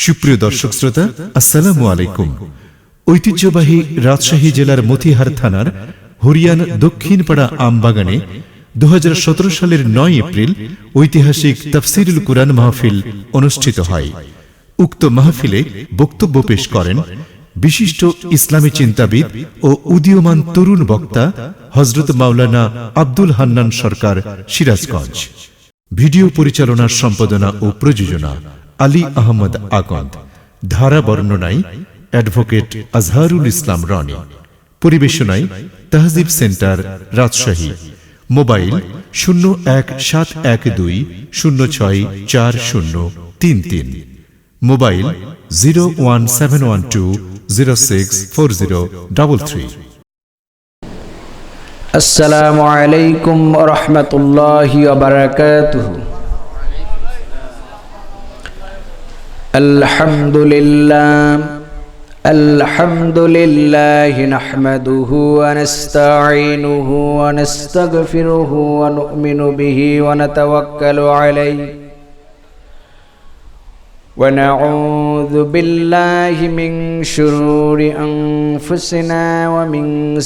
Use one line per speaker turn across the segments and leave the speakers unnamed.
সুপ্রিয় দর্শক শ্রোতা, আসসালামু আলাইকুম। ঐতিহ্যবাহী রাজশাহী জেলার মতিহার থানার হরিয়ান দক্ষিণপাড়া আমবাগানে 2017 সালের 9 এপ্রিল ঐতিহাসিক তাফসীরুল কুরআন মাহফিল অনুষ্ঠিত হয়। উক্ত মাহফিলে বক্তব্য পেশ করেন বিশিষ্ট ইসলামী চিন্তাবিদ ও উদীয়মান তরুণ বক্তা হযরত মাওলানা আব্দুল হান্নান সরকার সিরাজগঞ্জ। ভিডিও পরিচালনার সম্পাদনা ও প্রযোজনা আলী আহমদ আগন্দ। ধারা বর্ণনায় অ্যাডভোকেট আজহারুল ইসলাম রনি। পরিবেশনায় Tahzib centre Rajshahi. Mobile 017120644033, mobile 01712064033।
আসসালামু আলাইকুম ওয়া রাহমাতুল্লাহি ওয়া বারাকাতুহু। আলহামদুলিল্লাহি নাহমাদুহু ওয়া নাস্তাঈনুহু ওয়া নাস্তাগফিরুহু ওয়া নু'মিনু বিহি ওয়া নাতাওয়াক্কালু আলাইহি ওয়া নাউযু বিল্লাহি মিন শুরুরি আনফুসিনা ওয়া মিন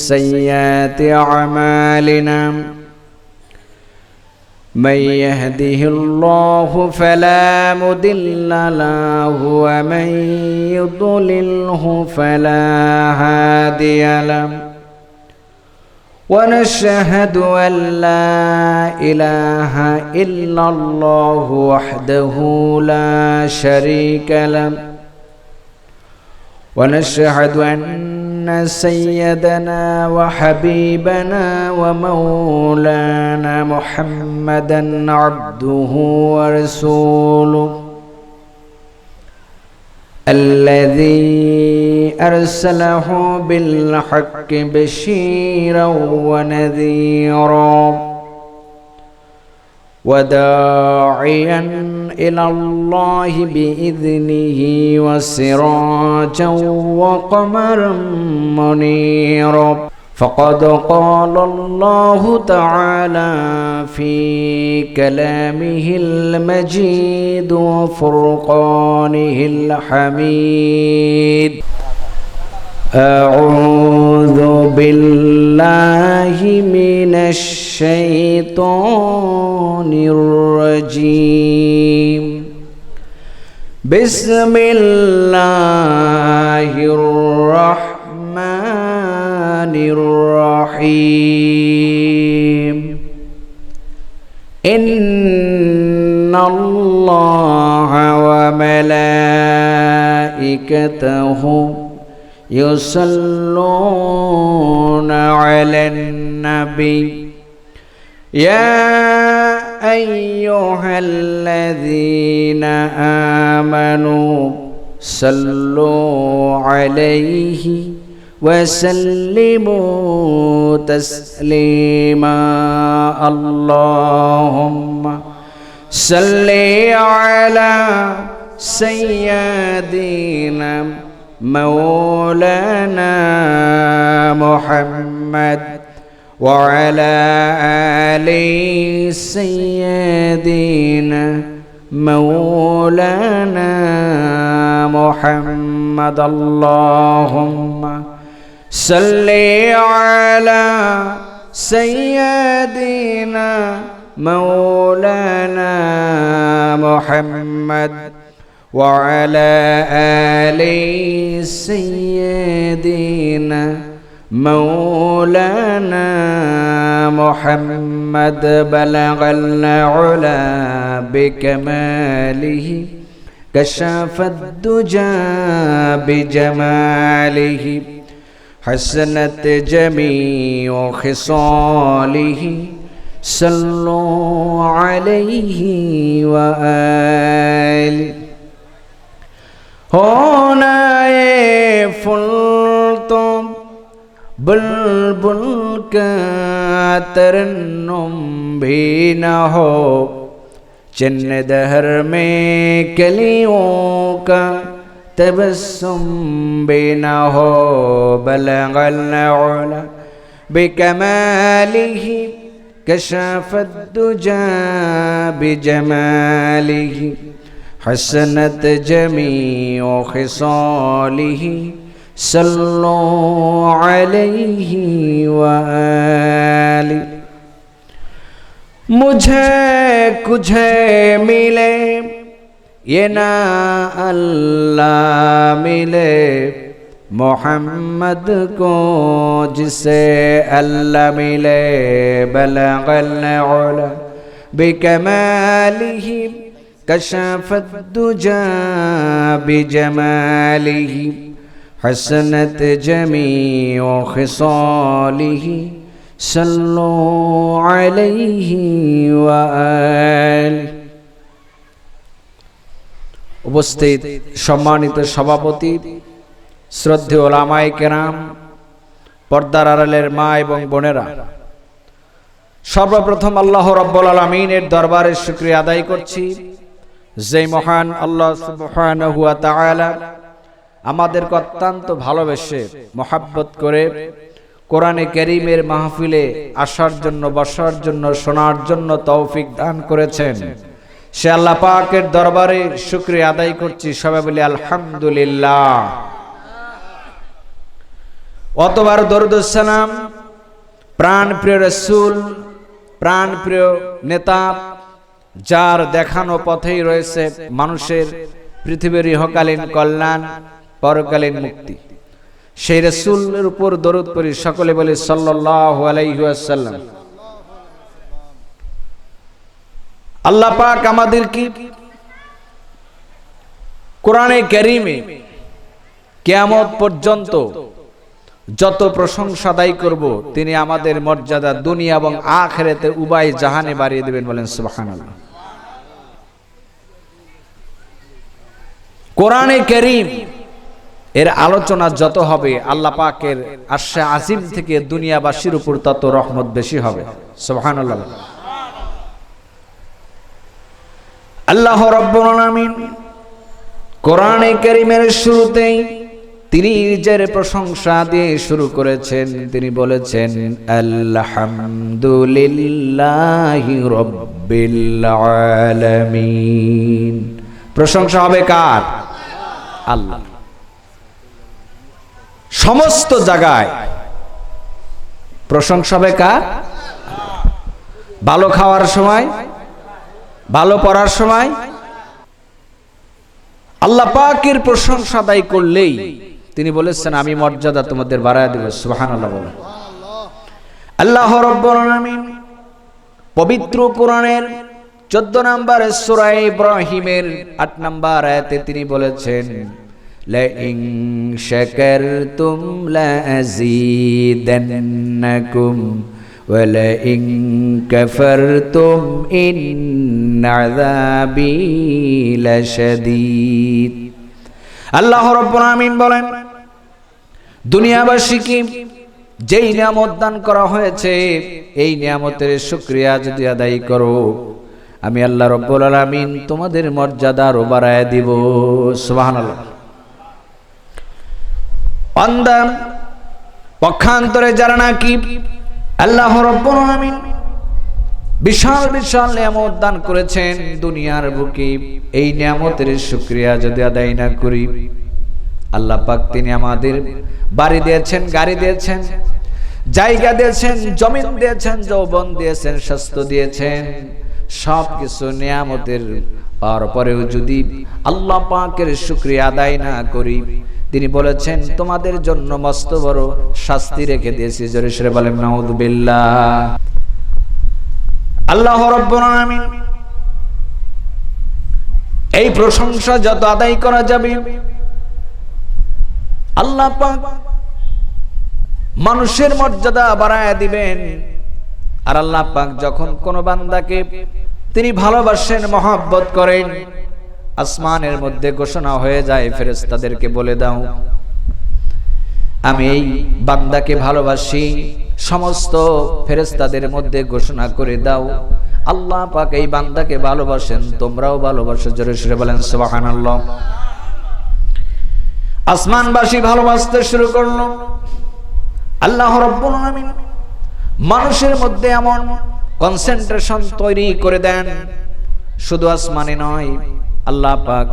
সাইয়্যাতি আ'মালিনা। من يهده الله فلا مضل له ومن يضلله فلا هادي له ونشهد أن لا إله إلا الله وحده لا شريك له ونشهد أن سيدنا وحبيبنا ومولانا محمدا عبده ورسوله الذي أرسله بالحق بشيرا ونذيرا وداعيا إلى الله بإذنه وسراجا وقمرا منيرا. فقد قال الله تعالى في كلامه المجيد وفرقانه الحميد: أعوذ بالله من الشيطان الرجيم. بسم الله الرحمن الرحيم. إن الله وملائكته يصلون على النبي يا أيها الذين آمنوا صلوا عليه وسلموا تسليما. اللهم صل على سيدنا مولانا محمد وعلى آل سيدنا مولانا محمد. اللهم صل على سيدنا مولانا محمد وعلى آل سيدنا مولانا محمد. بلغ العلا بكماله كشف الدجى بجماله حسنت جميع خصاله صلوا عليه وآله. होना ये फुल तुम बुलबुल का तरन्नुम भी न हो, चन्न दहर में कलियों का तबस्सुम भी न हो. बलगल उला बिकमालिही कशफ الدجى بجماله حسنت جميع خصاله صلوا عليه وآله मुझे कुझे मिले ये ना अल्लाह मिले मोहम्मद को जिसे अल्लाह मिले बलगल उला बिकमालिही कशफत दुजा बिजमालिही हसनत जमीउ खिसालिही सल्लु अलैहि व आलिहि। উপস্থিত সম্মানিত সভাপতি, শ্রদ্ধেয় ওলামায়ে কেরাম, পর্দার আড়ালের মা এবং বোনেরা, সর্বপ্রথম আল্লাহ রাব্বুল আলামিনের দরবারে শুকরিয়া আদায় করছি, যে মহান আল্লাহ সুবহানাহু ওয়া তাআলা আমাদেরকে অত্যন্ত ভালোবেসে মহব্বত করে কোরআনে কারীমের মাহফিলে আসার জন্য, বসার জন্য, শোনার জন্য তৌফিক দান করেছেন। সে আল্লাহ পাকের দরবারে শুকরিয়া আদায় করছি, সবাই বলি আলহামদুলিল্লাহ। অতবার দরুদ ও সালাম প্রাণ প্রিয় রাসূল, প্রাণ প্রিয় নেতা, যার দেখানো পথেই রয়েছে মানুষের পৃথিবীর ইহকালীন কল্যাণ, পরকালীন মুক্তি, সেই রাসূলের উপর দরুদ পড়ি, সকলে বলি সাল্লাল্লাহু আলাইহি ওয়াসাল্লাম। আল্লাহ পাক আমাদেরকে কোরআনে কারীমে কিয়ামত পর্যন্ত যত প্রশংসা আদায় করব, তিনি আমাদের মর্যাদা দুনিয়া এবং আখিরাতে উভয় জাহানে বাড়িয়ে দেবেন, বলেন সুবহানাল্লাহ। কোরআনে কারীম এর আলোচনা যত হবে, আল্লাহ পাকের আরশে আজিম থেকে দুনিয়াবাসীর উপর তত রহমত বেশি হবে, সুবহানাল্লাহ। আল্লাহ রাব্বুল আলামিন কোরআনে কারীমের শুরুতেই তিনি নিজের প্রশংসা দিয়ে শুরু করেছেন। তিনি বলেছেন আলহামদুলিল্লাহি রাব্বিল আলামিন। প্রশংসা হবে কার? আল্লাহ। সমস্ত জায়গায় প্রশংসা হবে কার? ভালো খাওয়ার সময়, ভালো পড়ার সময় আল্লাহ পাকের প্রশংসা আদায় করলেই তিনি বলেছেন আমি মর্যাদা তোমাদের বাড়ায় দেব, সুবহানাল্লাহ বলে। আল্লাহ রাব্বুল আলামিন পবিত্র কোরআনের 14 নম্বর সূরা ইব্রাহিমের 8 নম্বর আয়াতে তিনি বলেছেন লা ইন শাকারতুম লা আযীদান্নাকুম ওয়া লা ইন কাফারতুম ইন্না আযাবি লাশাদীদ। আল্লাহ রাব্বুল আলামিন বলেন দুনিয়াবাসীকে যেই নিয়ামত দান করা হয়েছে, এই নিয়ামতের শুকরিয়া যদি আদায় করো, আমি আল্লাহ রাব্বুল আলামিন তোমাদের মর্যাদা আরো বাড়ায় দিব, সুবহানাল্লাহ। বান্দা পক্ষান্তরে যারা নাকি আল্লাহ রাব্বুল আলামিন বিশাল বিশাল নিয়ামত দান করেছেন দুনিয়ার বুকে, এই নিয়ামতের শুকরিয়া যদি আদায় না করি, আল্লাহ পাক তিনি আমাদের বাড়ি দিয়েছেন, গাড়ি দিয়েছেন, জায়গা দিয়েছেন, জমিন দিয়েছেন, যৌবন দিয়েছেন, স্বাস্থ্য দিয়েছেন, সবকিছু নিয়ামতের পরেও যদি আল্লাহ পাকের শুকরিয়া আদায় না করি, তিনি বলেছেন তোমাদের জন্য মস্ত বড় শাস্তি রেখে দিয়েছি। জোরে সরে বলেন নাউযুবিল্লাহ। আল্লাহ রাব্বুল আলামিন এই প্রশংসা যত আদায় করা যাবে, আল্লাহ পাক মানুষের মর্যাদা বাড়ায় দিবেন। আর আল্লাহ পাক যখন কোন বান্দাকে তিনি ভালোবাসেন, মহব্বত করেন, আসমানের মধ্যে ঘোষণা হয়ে যায় ফেরেশতাদেরকে বলে দাও আমি এই বান্দাকে ভালোবাসি, সমস্ত ফেরেশতাদের মধ্যে ঘোষণা করে দাও আল্লাহ পাক এই বান্দাকে ভালোবাসেন, তোমরাও ভালোবাসো। জোরে সরে বলেন সুবহানাল্লাহ। আসমানবাসী ভালোবাসতে শুরু করলো। আল্লাহ রাব্বুল আলামিন মানুষের মধ্যে এমন কনসেন্ট্রেশন তৈরি করে দেন, শুধু আসমানে নয় আল্লাহ পাক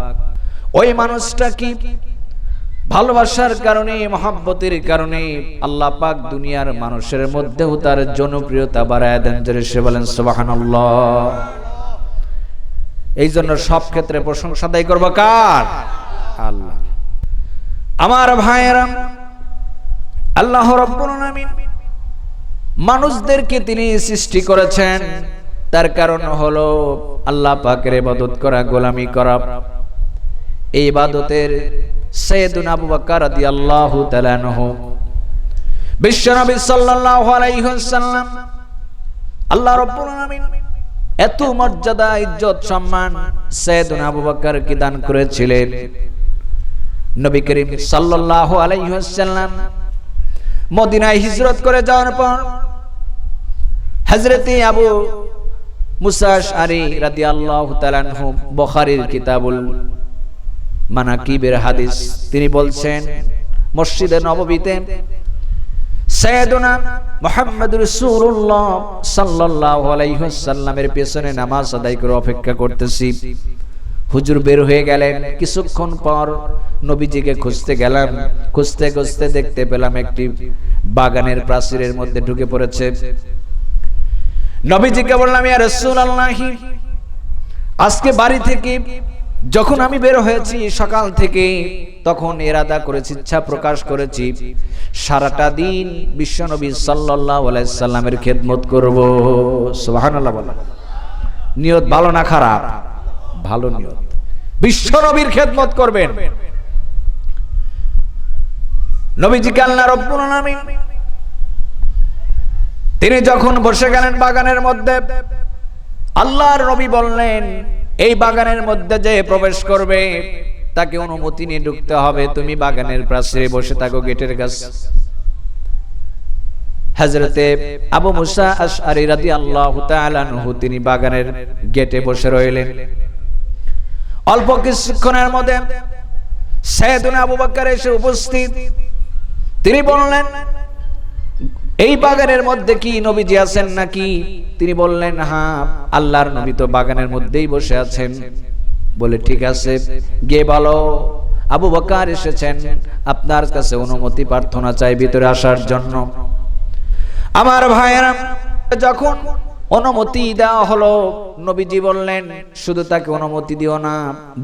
ওই মানুষটা কি ভালোবাসার কারণে, মহব্বতের কারণে আল্লাহ পাক দুনিয়ার মানুষের মধ্যেও তার জনপ্রিয়তা বাড়ায় দেন। জোরে সে বলেন সুবহানাল্লাহ। এই জন্য সব ক্ষেত্রে প্রশংসা আদায় করব কার? আল্লাহ। আমার ভাইয়েরা, আল্লাহ রাব্বুল আলামিন মানুষদেরকে তিনি সৃষ্টি করেছেন, তার কারণ হলো আল্লাহ পাকের ইবাদত করা, গোলামি করা। এই ইবাদতের সাইয়েদুনা আবু বকর রাদিয়াল্লাহু তাআলা আনহু, বিশ্বনবী সাল্লাল্লাহু আলাইহি ওয়াসাল্লাম আল্লাহ রাব্বুল আলামিন এত মর্যাদা, ইজ্জত, সম্মান সাইয়েদুনা আবু বকর কে দান করেছিলেন। নবী করিম সাল্লাল্লাহু আলাইহি ওয়াসাল্লাম মদিনায় হিজরত করে যাওয়ার পর হযরতে আবু মুসা আশআরী রাদিয়াল্লাহু তাআলা আনহু বুখারীর কিতাবুল মানাকিবের হাদিস তিনি বলছেন, মসজিদে নববীতে সাইয়েদুনা মুহাম্মদ রাসূলুল্লাহ সাল্লাল্লাহু আলাইহি ওয়াসাল্লামের পেছনে নামাজ আদায় করে অপেক্ষা করতেছি। হুজুর বের হয়ে গেলেন। কিছুক্ষণ পর নবীজিকে খুঁজতে গেলাম। খুঁজতে খুঁজতে দেখতে পেলাম একটি বাগানের প্রাচীরের মধ্যে ঢুকে পড়েছে। নবীজিকে বললাম, ইয়া রাসূলুল্লাহ, আজকে বাড়ি থেকে যখন আমি বের হয়েছি সকাল থেকে, তখন ইরাদা করেছি, ইচ্ছা প্রকাশ করেছি সারাটা দিন বিশ্বনবী সাল্লাল্লাহু আলাইহি সাল্লামের খেদমত করব। সুবহানাল্লাহ বলেন। নিয়ত ভালো না খারাপ? ভালো নিয়ত। বিশ্বনবীর খেদমত করবেন। নবীজিকে আল্লাহ রাব্বুল আলামিন তিনি যখন বসে গেলেন বাগানের মধ্যে, আল্লাহর নবী বললেন, এই বাগানের মধ্যে যে প্রবেশ করবে তাকে অনুমতি নিয়ে ঢুকতে হবে। তুমি বাগানের প্রাচীরে বসে থাকো, গেটের কাছে। হযরতে আবু মুসা আশআরী রাদিয়াল্লাহু তাআলা আনহু তিনি বাগানের গেটে বসে রইলেন। অল্প কিছুক্ষণের মধ্যে সাইয়েদুনা আবু বকর এসে উপস্থিত। তিনি বললেন, এই বাগানের মধ্যে কি নবীজি আছেন নাকি? তিনি বললেন, হ্যাঁ, আল্লাহর নবী তো বাগানের মধ্যেই বসে আছেন। বলে, ঠিক আছে, গিয়ে বলো আবু বকর এসেছেন, আপনার কাছে অনুমতি প্রার্থনা চাই ভিতরে আসার জন্য। আমার ভাইয়েরা, যখন অনুমতি দেওয়া হলো, নবীজি বললেন, শুধু তাকে অনুমতি দিও না,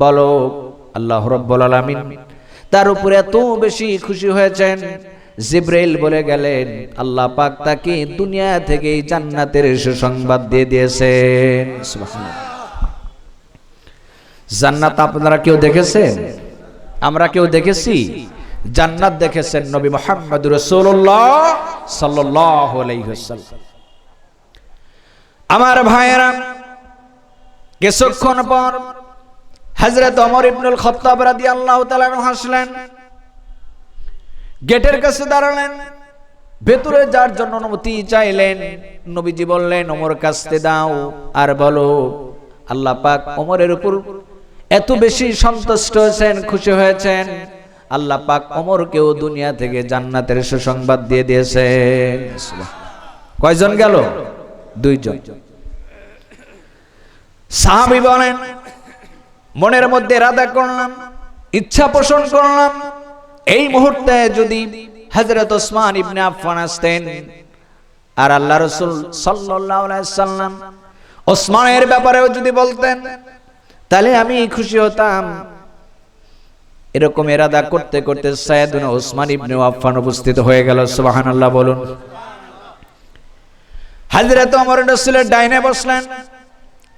বলো আল্লাহ রাব্বুল আলামিন তার উপরে এত বেশি খুশি হয়েছেন, জিবরাইল বলে গেলেন আল্লাহ পাক তাকে দুনিয়া থেকে জান্নাতের সুসংবাদ দিয়ে দিয়েছেন। সুবহানাল্লাহ। জান্নাত আপনারা কেউ দেখেছেন? আমরা কেউ দেখেছি? জান্নাত দেখেছেন নবী মুহাম্মদ রাসূলুল্লাহ সাল্লাল্লাহু আলাইহি ওয়াসাল্লাম। আমার ভাইয়েরা, কিছুক্ষণ পর হযরত ওমর ইবনুল খাত্তাব রাদিয়াল্লাহু তাআলা হাসলেন, গেটের কাছে দাঁড়ালেন, ভেতরে যার জন্য অনুমতি চাইলেন। নবীজি বললেন, ওমর কাছে দাও আর বলো আল্লাহ পাক ওমরের উপর এত বেশি সন্তুষ্ট হয়েছেন, খুশি হয়েছেন, আল্লাহ পাক ওমরকেও দুনিয়া থেকে জান্নাতের সুসংবাদ দিয়ে দিয়েছেন। কয়জন গেল? দুইজন। সাহাবী বলেন, মনের মধ্যে ইরাদা করলাম, ইচ্ছা পোষণ করলাম, এই মুহূর্তে যদি হযরত ওসমান ইবনে আফফান আসতেন আর আল্লাহ রাসূল সাল্লাল্লাহু আলাইহি সাল্লাম ওসমানের ব্যাপারেও যদি বলতেন, তাহলে আমি খুশি হতাম। এরকম ইরাদা করতে করতে সাইয়েদুনা ওসমান ইবনে আফফান উপস্থিত হয়ে গেল। সুবহানাল্লাহ বলুন। হযরত ওমর রাসূলের ডাইনে বসলেন,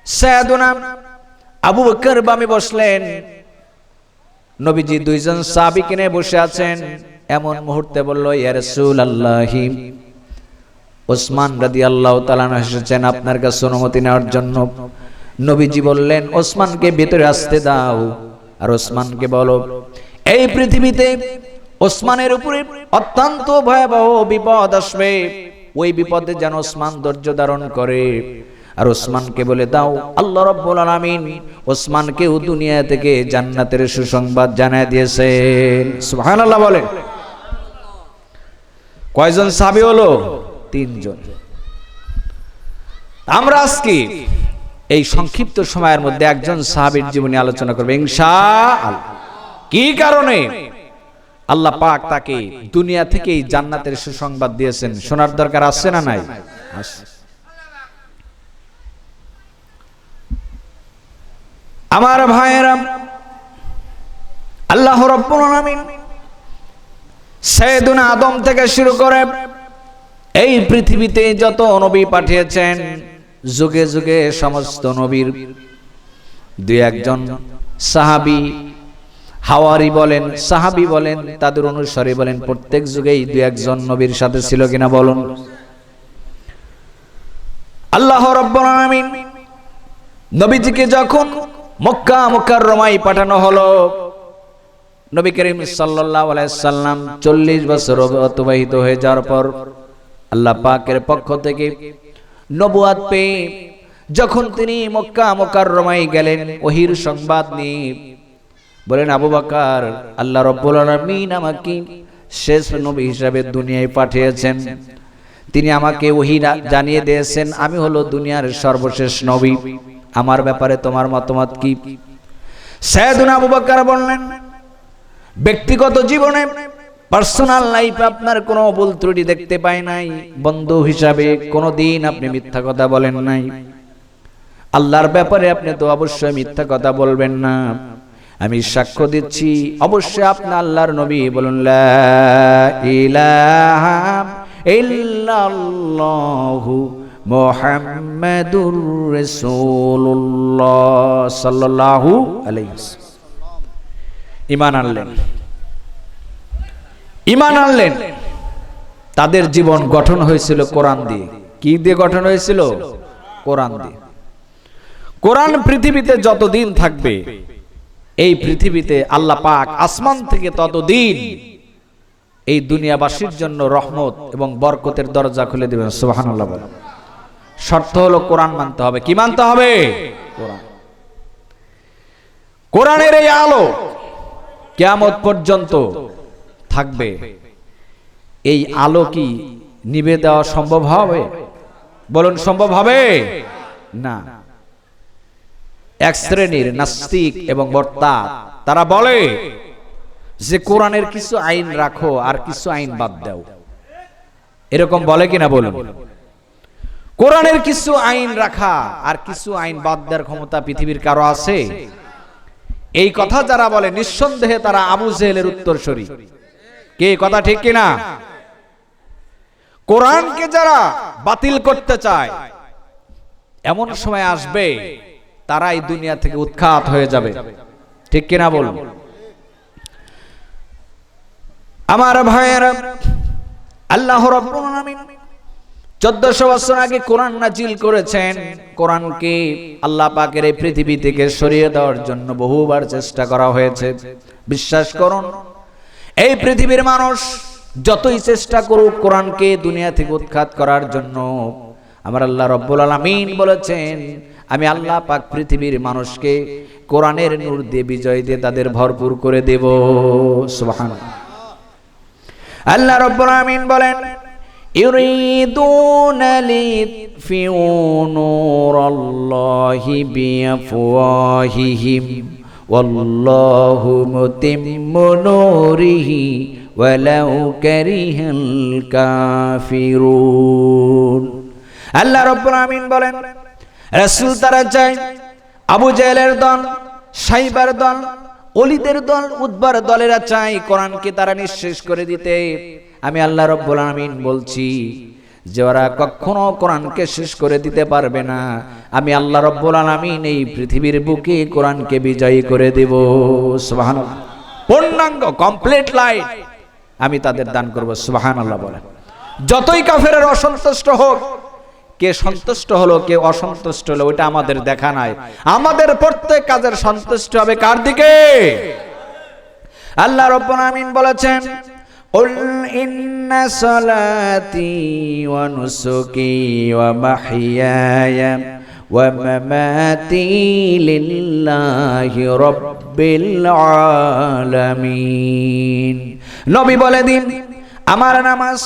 সাইয়েদুনা আবু বকর বামে বসলেন। নবীজি দুইজন সাহাবীকে নিয়ে বসে আছেন। এমন মুহূর্তে বলল, ইয়া রাসূলুল্লাহ, ওসমান রাদিয়াল্লাহু তাআলা এসেছেন আপনার কাছে অনুমতি নেওয়ার জন্য। নবীজি বললেন, ওসমানকে ভিতরে আসতে দাও আর ওসমানকে বলো এই পৃথিবীতে ওসমানের উপরে অত্যন্ত ভয়াবহ বিপদ আসবে, ওই বিপদে যেন ওসমান ধৈর্য ধারণ করে। আর ওসমানকে বলে দাও আল্লাহ রাব্বুল আলামিন ওসমানকেও দুনিয়া থেকে জান্নাতের সুসংবাদ জানায় দিয়েছেন। সুবহানাল্লাহ বলেন। কয়জন সাহাবী হলো? তিনজন। আমরা আজকে এই সংক্ষিপ্ত সময়ের মধ্যে একজন সাহাবীর জীবনী আলোচনা করবে ইনশাআল্লাহ। কি কারণে? আল্লাহ পাক তাকে দুনিয়া থেকেই জান্নাতের সুসংবাদ দিয়েছেন। শোনার দরকার আছে না নাই? আছে। আমার ভাইয়েরা, আল্লাহ রাব্বুল আলামিন সাইয়েদুনা আদম থেকে শুরু করে এই পৃথিবীতে যত নবী পাঠিয়েছেন, যুগে যুগে সমস্ত নবীর দুই একজন সাহাবী, হাওয়ারি বলেন, সাহাবী বলেন, তাদের অনুসারী বলেন, প্রত্যেক যুগেই দুই একজন নবীর সাথে ছিল কিনা বলুন? আল্লাহ রাব্বুল আলামিন নবীজিকে যখন মক্কা মুকাররমায় পাঠানো হলো, নবী করিম সাল্লাল্লাহু আলাইহি সাল্লাম 40 বছর অতিবাহিত হয়ে যাওয়ার পর আল্লাহ পাকের পক্ষ থেকে নবুয়ত পেয়ে যখন তিনি মক্কা মুকাররমায় গেলেন ওহীর সংবাদ নিয়ে, বলেন আবু বকর, আল্লাহ রাব্বুল আলামিন আমাকে শেষ নবী হিসেবে দুনিয়ায় পাঠিয়েছেন। তিনি আমাকে ওহী জানিয়ে দিয়েছেন আমি হলো দুনিয়ার সর্বশেষ নবী। আমার ব্যাপারে তোমার মতামত কি? সাইয়েদুনা আবু বকর বললেন, ব্যক্তিগত জীবনে পার্সোনাল লাইফে আপনার কোনো ভুল ত্রুটি দেখতে পাই নাই। বন্ধু হিসাবে কোনোদিন আপনি মিথ্যা কথা বলেন নাই। আল্লাহর ব্যাপারে আপনি তো অবশ্যই মিথ্যা কথা বলবেন না। আমি সাক্ষ্য দিচ্ছি অবশ্যই আপনি আল্লাহর নবী। বলুন লা ইলাহা ইল্লাল্লাহু মুহাম্মাদুর রাসূলুল্লাহ সাল্লাল্লাহু আলাইহি ওয়াসাল্লাম। ঈমান আনলেন। তাদের জীবন গঠন হয়েছিল কোরআন দিয়ে। কি দিয়ে গঠন হয়েছিল? কোরআন দিয়ে। কোরআন পৃথিবীতে যতদিন থাকবে, এই পৃথিবীতে আল্লাহ পাক আসমান থেকে ততদিন এই দুনিয়াবাসীর জন্য রহমত এবং বরকতের দরজা খুলে দিবেন। সুবহানাল্লাহ বলেন। শর্ত হলো কোরআন মানতে হবে। কি মানতে হবে? কোরআন। কোরআনের এই আলো কিয়ামত পর্যন্ত থাকবে। এই আলো কি নিভে দেওয়া সম্ভব হবে? বলুন সম্ভব হবে না। এক শ্রেণীর নাস্তিক এবং মুরতাদ তারা বলে যে কোরআনের কিছু আইন রাখো আর কিছু আইন বাদ দাও। এরকম বলে কিনা বলুন? কোরআনের কিছু আইন রাখা আর কিছু আইন বাদ দেওয়ার ক্ষমতা পৃথিবীর কারো আছে? এই কথা যারা বলে নিঃসন্দেহে তারা আবু জেহেলের উত্তরসূরি। কে কথা ঠিক কিনা? কোরআনকে যারা বাতিল করতে চায় এমন সময় আসবে তারা এই দুনিয়া থেকে উৎখাত হয়ে যাবে। ঠিক কিনা বলুন? আমার ভাইয়েরা, আল্লাহ রাব্বুল আলামিন 1400 বছর আগে কোরআন নাজিল করেছেন। কোরআনকে আল্লাহ পাকের এই পৃথিবী থেকে সরিয়ে দেওয়ার জন্য বহুবার চেষ্টা করা হয়েছে। বিশ্বাস করুন, এই পৃথিবীর মানুষ যতই চেষ্টা করুক কোরআনকে দুনিয়া থেকে উৎখাত করার জন্য, আমার আল্লাহ রাব্বুল আলামিন বলেছেন আমি আল্লাহ পাক পৃথিবীর মানুষকে কোরআনের নূর দিয়ে বিজয় দিয়ে তাদের ভরপুর করে দেব। সুবহানাল্লাহ। আল্লাহ রাব্বুল আলামিন বলেন ইউরিদুনা লিতফিউ নূরাল্লাহি বিআফওয়াহিহিম ওয়াল্লাহু মুতিম্মু নূরিহি ওয়ালাউ কারিহাল কাফিরুন। আল্লাহ রাব্বুল আলামিন বলেন রাসূল তারা চায় আবু জেহেলের দল, সাইবার দল, ওলিদের দল, উতবার দলেরা চায় কোরআনকে তারা নিঃশেষ করে দিতে। আমি আল্লাহ রাব্বুল আলামিন বলছি যে ওরা কখনো কোরআনকে শেষ করে দিতে পারবে না। আমি আল্লাহ রাব্বুল আলামিন এই পৃথিবীর বুকে কোরআনকে বিজয়ী করে দেব। সুবহানাল্লাহ। পূর্ণাঙ্গ কমপ্লিট লাইফ আমি তাদের দান করব। সুবহানাল্লাহ বলেন। যতই কাফেরের অসন্তুষ্ট হোক, কে সন্তুষ্ট হলো কে অসন্তুষ্ট হলো ওটা আমাদের দেখা নাই। আমাদের প্রত্যেক কাজের সন্তুষ্ট হবে কার দিকে? আল্লাহ রাব্বুল আলামিন বলেছেন কুল ইন্না সালাতি ওয়া নুসুকি ওয়া মাহইয়ায়া ওয়া মামাতি লিল্লাহি রাব্বিল আলামিন। নবী বলে দিন আমার নামাজ,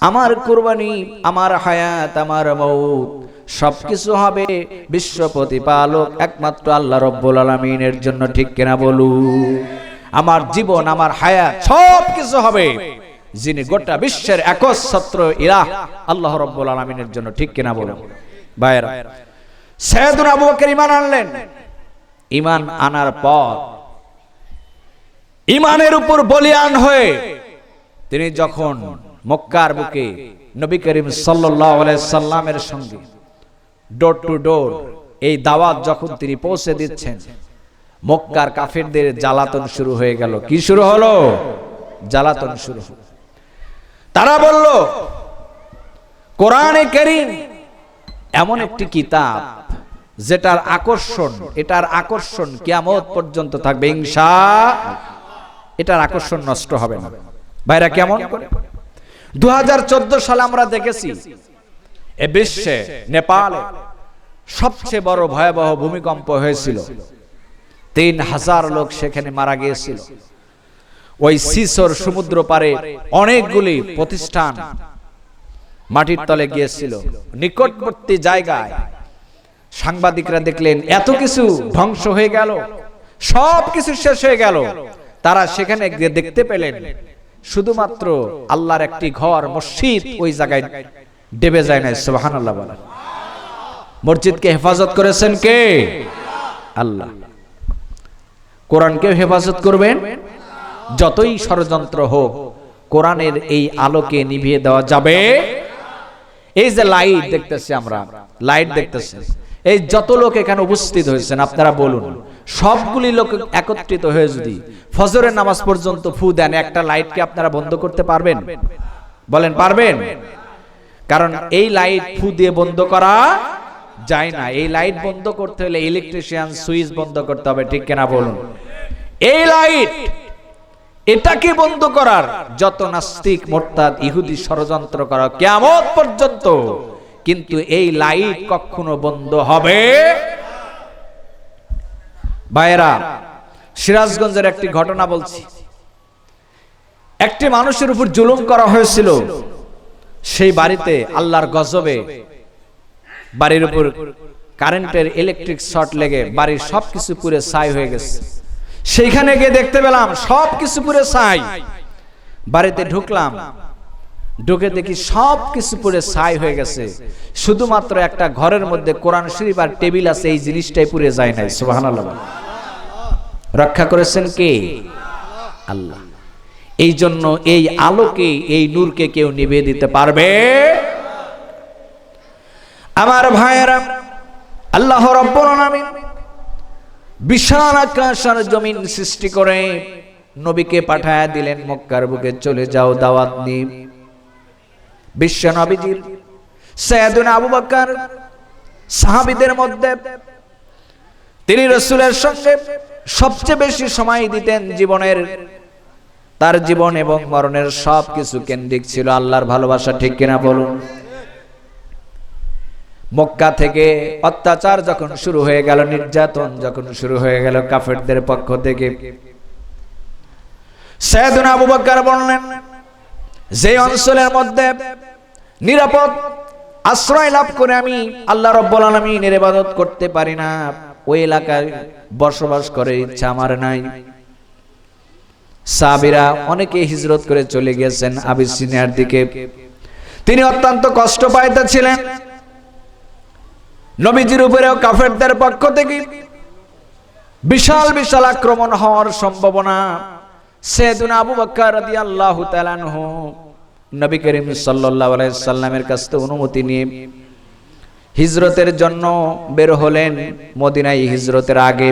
আমার কুরবানি, আমার হায়াত, আমার মৌত সবকিছু হবে বিশ্ব প্রতিপালক একমাত্র আল্লাহ রব্বুল আলামিনের জন্য, ঠিক কিনা বলু? আমার জীবন, আমার হায়াত সবকিছু হবে যিনি গোটা বিশ্বের একচ্ছত্র ইলাহ আল্লাহ রব্বুল আলামিনের জন্য, ঠিক কিনা বলু? ভাইরা, সাইয়েদুনা আবু বকর ঈমান আনলেন। ঈমান আনার পর ঈমানের উপর বলিয়ান হয়ে তিনি যখন মক্কার বুকে নবী করিম সাল্লাল্লাহু আলাইহি সাল্লামের সঙ্গে ডোর টু ডোর এই দাওয়াত যখন তিনি পৌঁছে দিচ্ছেন, মক্কার কাফেরদের জ্বালাতন শুরু হয়ে গেল। কি শুরু হলো? জ্বালাতন শুরু হলো। তারা বলল, কোরআনে কারীম এমন একটি কিতাব যেটার এটার আকর্ষণ কিয়ামত পর্যন্ত থাকবে ইনশাআল্লাহ, এটার আকর্ষণ নষ্ট হবে না। ভাইরা, কেমন করে? 2014 সালে আমরা দেখেছি এ বিশ্বে নেপালে সবচেয়ে বড় ভয়াবহ ভূমিকম্প হয়েছিল। 3000 লোক সেখানে মারা গিয়েছিল। ওই সিসর সমুদ্র পারে অনেকগুলি প্রতিষ্ঠান মাটির তলে গিয়েছিল। নিকটবর্তী জায়গায় সাংবাদিকরা দেখলেন এত কিছু ধ্বংস হয়ে গেল, সব কিছু শেষ হয়ে গেল। তারা সেখানে গিয়ে দেখতে পেলেন শুধুমাত্র আল্লাহর একটি ঘর, মসজিদ ওই জায়গায় ডেবে যায় না। সুবহানাল্লাহ বলেন। মসজিদকে হেফাজত করেছেন কে? আল্লাহ। কোরআনকে হেফাজত করবেন। যতই ষড়যন্ত্র হোক, কোরআনের এই আলোকে নিভিয়ে দেওয়া যাবে। এই যে লাইট দেখতেছি আমরা, লাইট দেখতেছি, এই যত লোক এখানে উপস্থিত হয়েছেন আপনারা বলুন, সবগুলি লোক একত্রিত হয়ে যদি ফজরের নামাজ পর্যন্ত ফু দেন, একটা লাইটকে আপনারা বন্ধ করতে পারবেন? বলেন, পারবেন? কারণ এই লাইট ফু দিয়ে বন্ধ করা যায় না। এই লাইট বন্ধ করতে হলে ইলেকট্রিশিয়ান সুইচ বন্ধ করতে হবে, ঠিক কিনা বলুন? এই লাইট, এটাকে বন্ধ করার যত নাস্তিক, মুরতাদ, ইহুদি ষড়যন্ত্র করা কিয়ামত পর্যন্ত, কিন্তু এই লাইট কখনো বন্ধ হবে। ভাইরা, সিরাজগঞ্জের একটি ঘটনা বলছি। একটি মানুষের উপর জুলুম করা হয়েছিল। সেই বাড়িতে আল্লাহর গজবে বাড়ির উপর কারেন্টের ইলেকট্রিক শর্ট লেগে বাড়ির সবকিছু পুরো ছাই হয়ে গেছে। সেইখানে গিয়ে দেখতে পেলাম সবকিছু পুরো ছাই। বাড়িতে ঢুকলাম, ঢুকে দেখি সবকিছু পুরো ছাই হয়ে গেছে। শুধুমাত্র একটা ঘরের মধ্যে কোরআন শরীফ আর টেবিল আছে, এই জিনিসটাই পুড়ে যায় নাই। সুবহানাল্লাহ। রক্ষা করেছেন কে? আল্লাহ। এই জন্য এই আলোকে, এই নূরকে কেউ নিভিয়ে দিতে পারবে? আমার ভাইয়েরা, আল্লাহ রাব্বুল আলামিন বিশাল আকাশ আর জমিন সৃষ্টি করে নবীকে পাঠায়া দিলেন মক্কার বুকে, চলে যাও দাওয়াত নিয়ে। বিশ্ব নবীজির সাইয়েদুনা আবু বকর সাহাবীদের মধ্যে তিনি রাসূলের সঙ্গে সবচেয়ে বেশি সময় দিতেন। জীবনের, তার জীবন এবং মরণের সবকিছু কেন্দ্রিক ছিল আল্লাহর ভালোবাসা, ঠিক কিনা বলুন? মক্কা থেকে অত্যাচার যখন শুরু হয়ে গেল, নির্যাতন যখন শুরু হয়ে গেল কাফেরদের পক্ষ থেকে, সাইয়েদুনা আবু বকর বললেন, যে অঞ্চলের মধ্যে নিরাপদ আশ্রয় লাভ করে আমি আল্লাহ রাব্বুল আলামিনের ইবাদত করতে পারি না, ওই এলাকায় বসবাস করার ইচ্ছা আমার নাই। সাহাবীরা অনেকে হিজরত করে চলে গেছেন আবিসিনিয়ার দিকে। তিনি অত্যন্ত কষ্ট পাইতেছিলেন। নবীজির উপরেও কাফেরদের পক্ষ থেকে বিশাল বিশাল আক্রমণ হওয়ার সম্ভাবনা। সাইয়েদুনা আবু বকর রাদিয়াল্লাহু তাআলা আনহু নবী করিম সাল্লাল্লাহু আলাইহি সাল্লামের কাছ থেকে অনুমতি নিয়ে হিজরতের জন্য বের হলেন। মদিনায় হিজরতের আগে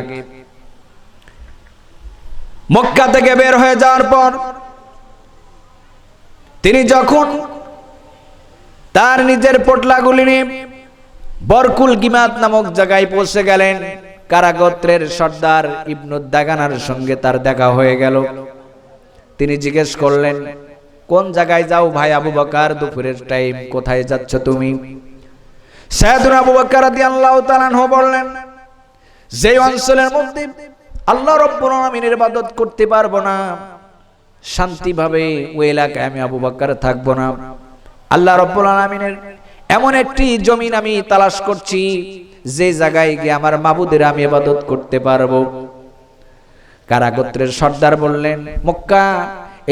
মক্কা থেকে বের হয়ে যাওয়ার পর তিনি যখন তার নিজের পোটলাগুলি নিয়ে বরকুল গিমাত নামক জায়গায় পৌঁছে গেলেন, কারাগোত্রের সর্দার ইবনুদ দাগানার সঙ্গে তার দেখা হয়ে গেল। তিনি জিজ্ঞেস করলেন, কোন জায়গায় যাও ভাই আবু বকর? দুপুরের টাইম, কোথায় যাচ্ছ তুমি? সাইয়েদুনা আবু বকর রাদিয়াল্লাহু তাআলা আনহু বললেন, যে অঞ্চলের মধ্যে আল্লাহ রাব্বুল আলামিনের ইবাদত করতে পারবো না, শান্তিভাবে ওই এলাকায় আমি আবু বকর থাকবো না। আল্লাহ রাব্বুল আলামিনের এমন একটি জমিন আমি তালাশ করছি যে জায়গায় গিয়ে আমার মাবুদের আমি ইবাদত করতে পারবো। কারা গোত্রের সর্দার বললেন, মক্কা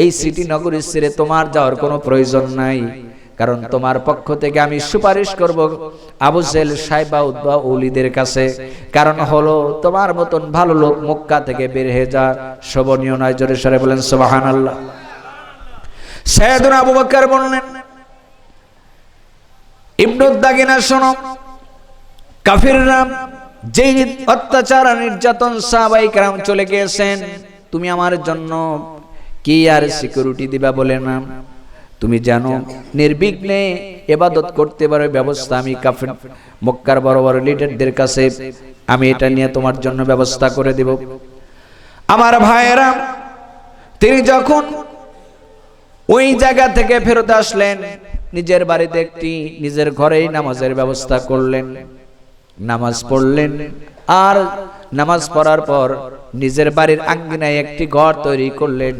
এই সিটি নগরী ছেড়ে তোমার যাওয়ার কোনো প্রয়োজন নাই, কারণ তোমার পক্ষ থেকে আমি সুপারিশ করব আবু জেহেল, সাইবা, উতবা ওলিদের কাছে। কারণ হলো তোমার মতন ভালো লোক মক্কা থেকে বের হয়ে যা শোভনীয় নয়। জোরে সরে বলেন সুবহানাল্লাহ। সাইয়েদনা আবু বকর বললেন, ইবনু দাগিনা শোনো, কাফিররা যেই অত্যাচার নির্যাতন সাহাবায়ে কেরাম চলে গিয়েছেন, তুমি আমার জন্য কি আর সিকিউরিটি দিবা বলে না, তুমি জানো নির্বিঘ্নে ইবাদত করতে পারো ব্যবস্থা আমি কাফির মক্কার বড় বড় লিডারদের কাছে আমি এটা নিয়ে তোমার জন্য ব্যবস্থা করে দেব। আমার ভাইয়েরা, তিনি যখন ওই জায়গা থেকে ফেরত আসলেন, নিজের বাড়িতে একটি নিজের ঘরেই নামাজের ব্যবস্থা করলেন, নামাজ পড়লেন। আর নামাজ পড়ার পর নিজের বাড়ির আঙ্গিনায় একটি ঘর তৈরি করলেন,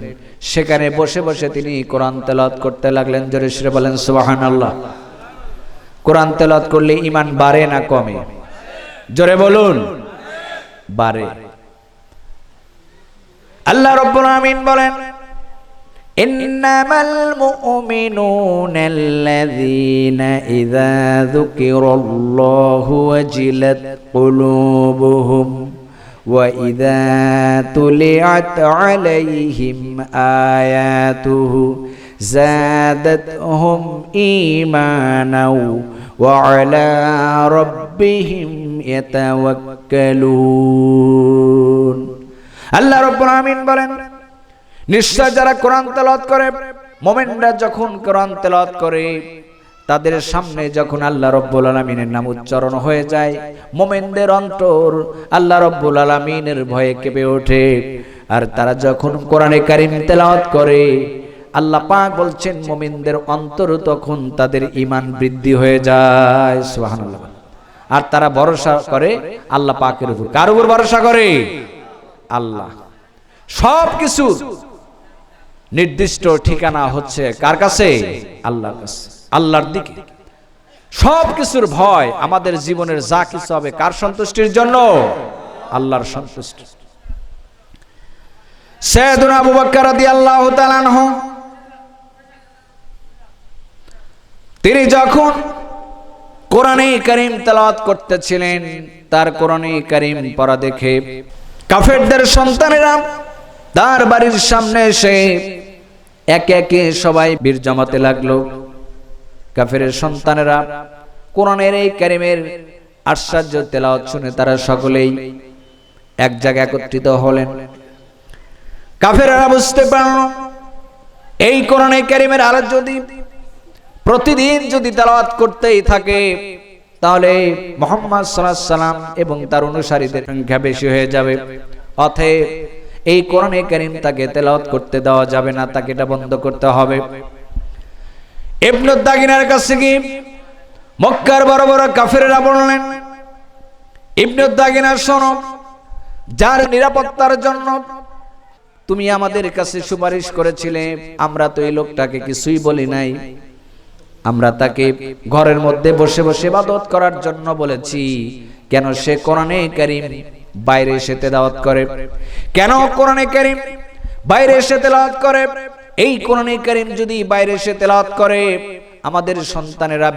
সেখানে বসে বসে তিনি কোরআন তেলাওয়াত করতে লাগলেন। জোরে সরে বলেন সুবহানাল্লাহ। কোরআন তেলাওয়াত করলে ঈমান বাড়ে না কমে? জোরে বলুন, বাড়ে। আল্লাহ রাব্বুল আমিন বলেন, ইন্নামাল মুমিনুনা আল্লাযীনা ইযা যুকিরাল্লাহু ওয়াজিলাত কুলুবুহুম ওয়া ইযা তুলিয়াত আলাইহিম আয়াতুহু যাদাতহুম ঈমানাও ওয়া আলা রাব্বিহিম ইয়াতাওয়াক্কালুন। আল্লাহ রাব্বুল আমিন বলেন, নিশ্চয় যারা কোরআন তেলাওয়াত করে, মুমিনরা যখন কোরআন তেলাওয়াত করে, তাদের সামনে যখন আল্লাহ রাব্বুল আলামিনের নাম উচ্চারণ হয়ে যায়, মুমিনদের অন্তর আল্লাহ রাব্বুল আলামিনের ভয়ে কেঁপে ওঠে। আর তারা যখন কোরআনে কারীম তেলাওয়াত করে, আল্লাহ পাক বলছেন মুমিনদের অন্তর তখন তাদের ঈমান বৃদ্ধি হয়ে যায়। সুবহানাল্লাহ। আর তারা ভরসা করে আল্লাহ পাকের উপর। কার উপর ভরসা করে? আল্লাহ। সব কিছু নির্দিষ্ট ঠিকানা হচ্ছে কার কাছে? আল্লাহর কাছে, আল্লাহর দিকে। সব কিছুর ভয় আমাদের জীবনের যা কিছু হবে কার সন্তুষ্টির জন্য? আল্লাহর সন্তুষ্টি। সাইয়েদনা আবু বকর রাদিয়াল্লাহু তাআলা আনহু, তিনি যখন কোরআনে কারীম তেলাওয়াত করতেছিলেন, তার কোরআনে কারীম পড়া দেখে কাফেরদের সন্তানেরা তার বাড়ির সামনে এসে একে একে সবাই বীর জমাতে লাগলো। কাফেরের সন্তানেরা কোরআনের এই কারীমের আশ্চর্য তেলাওয়াত শুনে তারা সকলেই এক জায়গায় একত্রিত হলেন। কাফেররা বুঝতে পারল, এই কোরআনে কারীমের আলো যদি প্রতিদিন যদি তেলাওয়াত করতেই থাকে, তাহলে মুহাম্মদ সাল্লাল্লাহু আলাইহি সাল্লাম এবং তার অনুসারীদের সংখ্যা বেশি হয়ে যাবে। অতএব এই কোরআনে কারীম তাকে তেলাওয়াত করতে দেওয়া যাবে না, তাকে এটা বন্ধ করতে হবে। ইবনু দাগিনার কাছে কি মক্কার বড় বড় কাফেররা বললেন, ইবনু দাগিনা শোনো, যার নিরাপত্তার জন্য তুমি আমাদের কাছে সুপারিশ করেছিলে, আমরা তো এই লোকটাকে কিছুই বলি নাই, আমরা তাকে ঘরের মধ্যে বসে বসে ইবাদত করার জন্য বলেছি, কেন সে কোরআনে কারীম বাইরে এসে তেলাওয়াত করে? কেন কোরআনে কারীম বাইরে এসে তেলাওয়াত করে? এই কোরআনে কারীম যদি বাইরে এসে তেলাওয়াত করে, আমাদের সন্তানেরা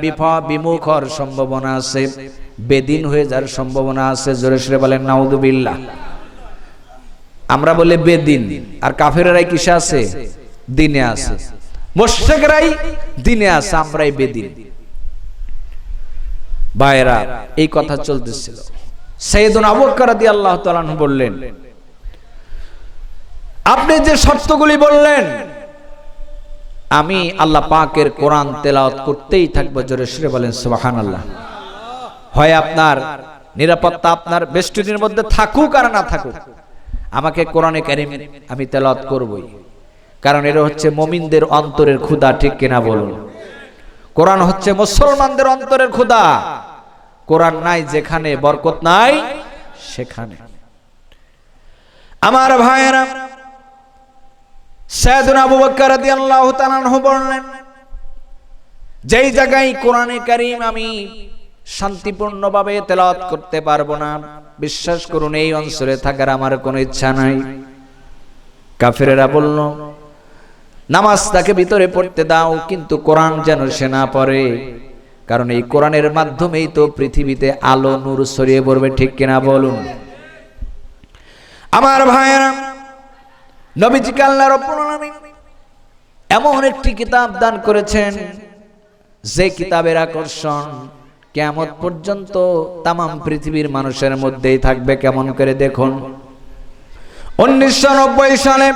বিমুখ হওয়ার সম্ভাবনা আছে, বেদিন হয়ে যাওয়ার সম্ভাবনা আছে। জোরে সরে বলেন নাউযুবিল্লাহ। আমরা বলে বেদিন, আর কাফেররাই কিসে আছে? দিনে আছে। মুশরিকরাই দিনে আছে, আমরাই বেদিন। ভাইরা, এই কথা চলতেছিল। সাইয়েদনা আবু বকর রাদিয়াল্লাহু তাআলা আনহু বললেন, আপনি যে শর্তগুলি বললেন, আমি আল্লাহ পাকের কোরআন তেলাওয়াত করতেই থাকবো। জোরে সরে বলেন সুবহানাল্লাহ। হয় আপনার নিরাপত্তা আপনার বেষ্টনীর মধ্যে থাকুক আর না থাকুক, আমাকে কোরআনে কারীম আমি তেলাওয়াত করবই, কারণ এটা হচ্ছে মুমিনদের অন্তরের ক্ষুধা। ঠিক কিনা বলুন? কোরআন হচ্ছে মুসলমানদের অন্তরের ক্ষুধা। কোরআন নাই যেখানে, বরকত নাই সেখানে। আমার ভাইয়েরা, সাইয়েদনা আবু বকর রাদিয়াল্লাহু তাআলা আনহু বললেন, যেই জায়গায় কোরআনে কারীম আমি শান্তিপূর্ণভাবে তেলাওয়াত করতে পারবো না, বিশ্বাস করুন এই অঞ্চলে থাকার আমার কোনো ইচ্ছা নাই। কাফেরেরা বলল, নামাজ তাকে ভিতরে পড়তে দাও, কিন্তু কোরআন যেন সে না পড়ে, কারণ এই কোরআনের মাধ্যমেই তো পৃথিবীতে আলো নূর ছড়িয়ে পড়বে, ঠিক কিনা বলুন? আমার ভাইয়েরা, নবীজিকে আল্লাহ রাব্বুল আলামিন এমন একটি কিতাব দান করেছেন যে কিতাবের আকর্ষণ কিয়ামত পর্যন্ত তাম পৃথিবীর মানুষের মধ্যেই থাকবে। কেমন করে দেখুন, 1990 সালে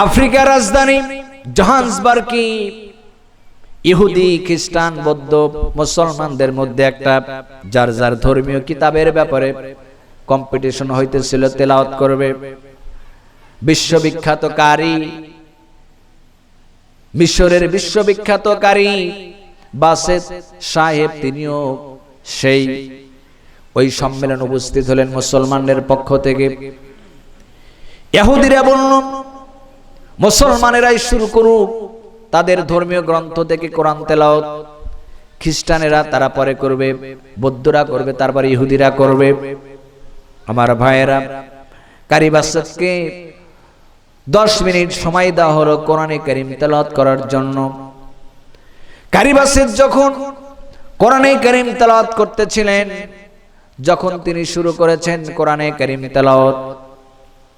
আফ্রিকার রাজধানী জোহান্সবার্গে ইহুদি, খ্রিস্টান, বৌদ্ধ, মুসলমানদের মধ্যে একটা যার যার ধর্মীয় কিতাবের ব্যাপারে কম্পিটিশন হইতেছিল, তেলাওয়াত করবে। বিশ্ববিখ্যাত কারি, মিশরের বিশ্ববিখ্যাত কারি বাসেত সাহেব, তিনিও সেই ওই সম্মেলনে উপস্থিত হলেন মুসলমানদের পক্ষ থেকে। ইহুদিরা বলল, মুসলমানেরাই শুরু করুক তাদের ধর্মীয় গ্রন্থ থেকে কোরআন তেলাওয়াত, খ্রিস্টানেরা তারা পরে করবে, বৌদ্ধরা করবে, তারপরে ইহুদিরা করবে। আমার ভাইয়েরা, কারি বাসেতকে 10 মিনিট সময় দেওয়া হলো কোরআনে কারীম তেলাওয়াত করার জন্য। কারি বাসেত যখন কোরআনে কারীম তেলাওয়াত করতেছিলেন, যখন তিনি শুরু করেছেন কোরআনে কারীম তেলাওয়াত,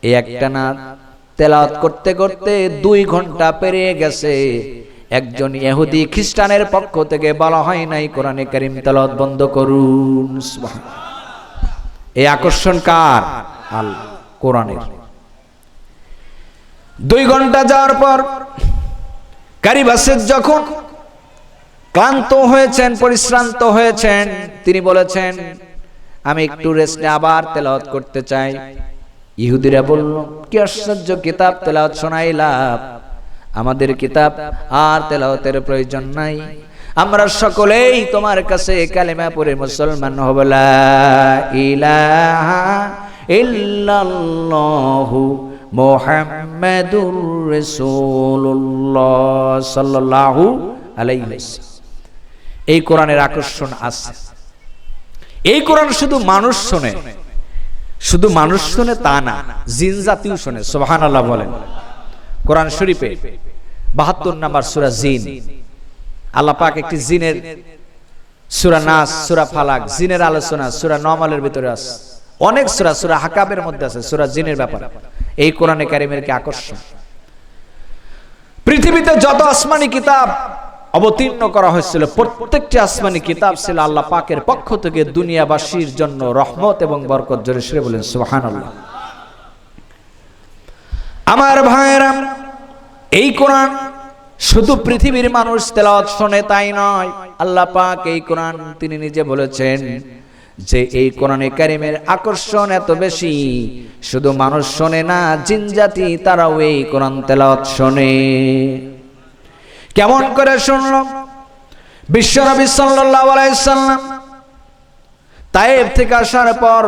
এই একটানা তেলাওয়াত করতে করতে 2 ঘন্টা পেরিয়ে গেছে। একজন ইহুদি খ্রিস্টানের পক্ষ থেকে বলা হয় নাই কোরআনে কারীম তেলাওয়াত বন্ধ করুন। সুবহানাল্লাহ। এই আকর্ষণ কার? আল্লাহ, কোরআনের। 2 ঘন্টা যাওয়ার পর কারি বাসেত যখন ক্লান্ত হয়েছেন, পরিশ্রান্ত হয়েছেন, তিনি বলেছেন, আমি একটু রেস্ট নিয়ে আবার তেলাওয়াত করতে চাই। ইহুদিরা বলল, কি আশ্চর্য, কিতাব তেলাওয়াত শোনাইলা, আমাদের কিতাব আর তেলাওয়াতের প্রয়োজন নাই, আমরা সকলেই তোমার কাছে কালেমা পড়ে মুসলমান হব। লা ইলাহা ইল্লাল্লাহু মুহাম্মাদুর রাসূলুল্লাহ সাল্লাল্লাহু আলাইহি ওয়াসাল্লাম। এই কোরআনের আকর্ষণ আছে। এই কোরআন শুধু মানুষ শোনে, শুধু মানুষ শোনে তা না, জিন জাতিও শোনে। সুবহানাল্লাহ বলেন। কোরআন শরীফে 72 নম্বর সূরা জিন, আল্লাহ পাক একটি জিনের সূরা নাস, সূরা ফালাক, জিনের আলোচনা সূরা নমলের ভিতরে আছে। অনেক সূরা, সূরা হাকাবের মধ্যে আছে সূরা জিনের ব্যাপারে। এই কোরআনে কারীমের কি আকর্ষণ! পৃথিবীতে যত আসমানি কিতাব অবতীর্ণ করা হয়েছিল, প্রত্যেকটি আসমানি কিতাব ছিল আল্লাহ পাকের পক্ষ থেকে দুনিয়াবাসীর জন্য রহমত এবং বরকত। জোরে সরে বলেন সুবহানাল্লাহ। আমার ভাইয়েরা, এই কোরআন শুধু পৃথিবীর মানুষ তেলাওয়াত শোনে তাই নয়, আল্লাহ পাক এই কোরআন তিনি নিজে বলেছেন যে এই কোরআনে কারীমের আকর্ষণ এত বেশি, শুধু মানুষ শোনে না, জিন জাতি তারাও এই কোরআন তেলাওয়াত শোনে। কেমন করে শুনল? বিশ্বনবী সাল্লাল্লাহু আলাইহি সাল্লাম তায়েফ থেকে আসার পর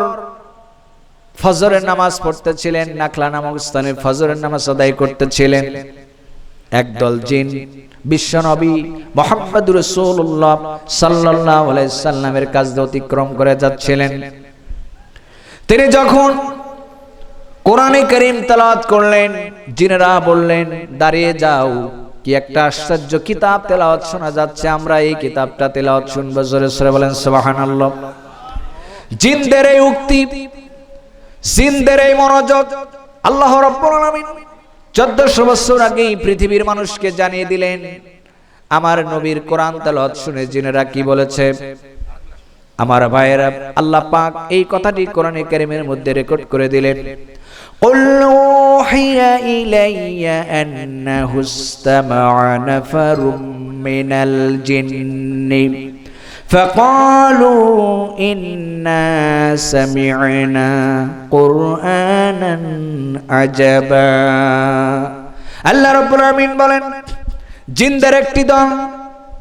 ফজরের নামাজ পড়তেছিলেন, নাখলা নামক স্থানে ফজরের নামাজ আদায় করতেছিলেন। একদল জিন বিশ্বনবী মুহাম্মদুর রাসূলুল্লাহ সাল্লাল্লাহু আলাইহি সাল্লামের কাছ দিয়ে অতিক্রম করে যাচ্ছিলেন। তিনি যখন কোরআনে কারীম তেলাওয়াত করলেন, জিনেরা বললেন, দাঁড়িয়ে যাও, কি একটা আশ্চর্য কিতাব তেলাওয়াত শোনা যাচ্ছে, আমরা এই কিতাবটা তেলাওয়াত শুনবো। জোরে সরে বলেন সুবহানাল্লাহ। জিনদের এই উক্তি, জিনদের এই মনোযোগ আল্লাহ রাব্বুল আলামিন 1400 বছর আগে পৃথিবীর মানুষকে জানিয়ে দিলেন। আমার নবীর কোরআন তেলাওয়াত শুনে জিনেরা কি বলেছে? আমার ভাইয়েরা, আল্লাহ পাক এই কথাটি কোরআনে কারীমের মধ্যে রেকর্ড করে দিলেন। قُلْ أُوحِيَ إِلَيَّ أَنَّهُ اسْتَمَعَ نَفَرٌ مِّنَ الْجِنِّ فَقَالُوا إِنَّا سَمِعْنَا قُرْآنًا عَجَبًا। আল্লাহ রাব্বুল আলামিন বলেন, জিনদের একটি দল